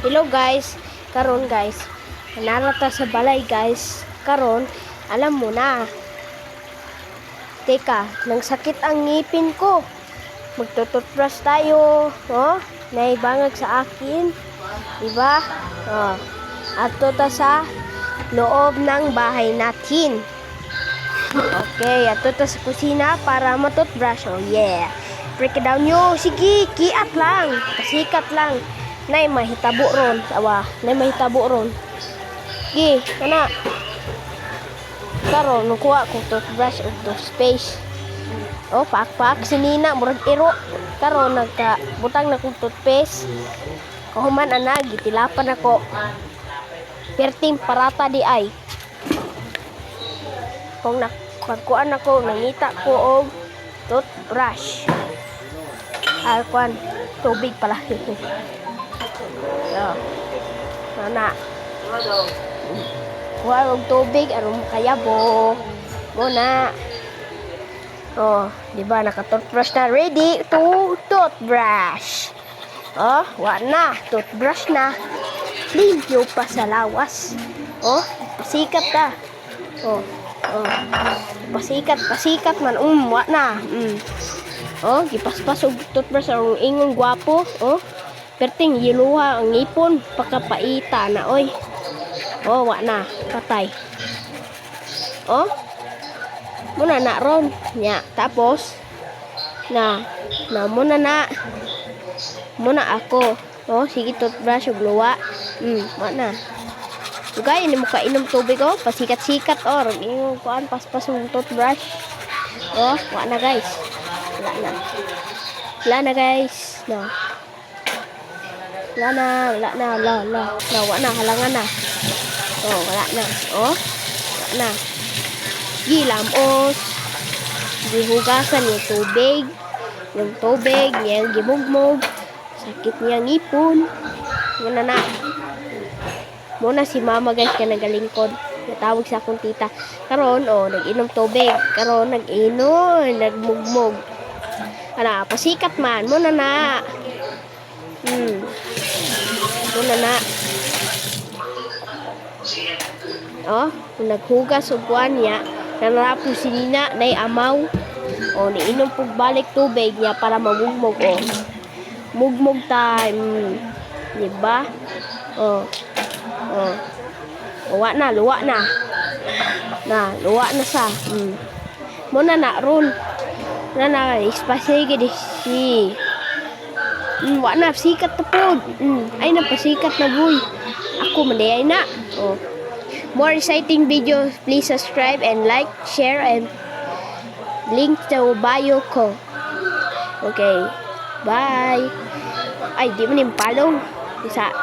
Hello guys, karon guys, narata sa balay guys. Karon, alam mo na. Teka, nang sakit ang ngipin ko. Magtututbrush tayo, oh. Naibangag sa akin, diba? Oh. Ato ta sa loob ng bahay natin. Okay, ato ta sa kusina para matutbrush. Oh yeah. Break it down nyo. Sige, kiat lang. Pasikat lang. Nay mahitabo ron. Awa, nay mahitabo ron. Gi, kana. Karon nukuha ko toothbrush ug toothpaste. Oh, pak sinina murag iro. Karon nagka-butang na kong toothpaste. Kahuman ana gitilapan ako. Perting parata di ay. Kung pagkuan ako nangita ko og toothbrush. Alkuan tubig pala. So, nana. Kuha og tubig aron kayabo. Muna. Oh, di ba naka-toothbrush na ready to toothbrush. Oh, wa na, toothbrush na. Limpyo pa sa lawas. Oh, pasikat ta. Oh, pasikat man wa na. Oh, gipaspas og toothbrush aron ingon gwapo. Oh, perting yiluha ang ngipon pakapaita na oy. Oh, wa na, patay. Oh, muna na ron nya. Tapos muna ako. Oh, sige toothbrush ug luwa. Wa na. Gay ni mo kainom tubig oh, pasikat-sikat or ingon kuan paspas og toothbrush. Oh, wa na guys. Wala na guys. No. Wala na, halangan na. Oh, wala na. Oh, wala na. Gilamos. Gihugasan yung tubig. Yung tubig, yan gimugmog. Sakit niya ngipon. Muna na. Muna si mama guys ka nagalingkod. Natawag sa akong tita. Karon, oh, nag-inom tubig. Karon, nagmugmog. Ana, pasikat man. Muna na. Muna na. Oh, naghugas og kuan niya. Nanarapo si Nina nay amaw. Oh, niinom pug balik tubig niya para mamugmog oh. Mugmog time. Di ba? Oh. Luwa na. Luwa na sa. Muna na ron. Na ispasige di si. Wa na sikat ta pod. Ay napasikat na boy. Ako manday na. Oh. More exciting videos, please subscribe and like, share, and link to bio ko. Okay. Bye. Ay, di mo nin follow. Isa.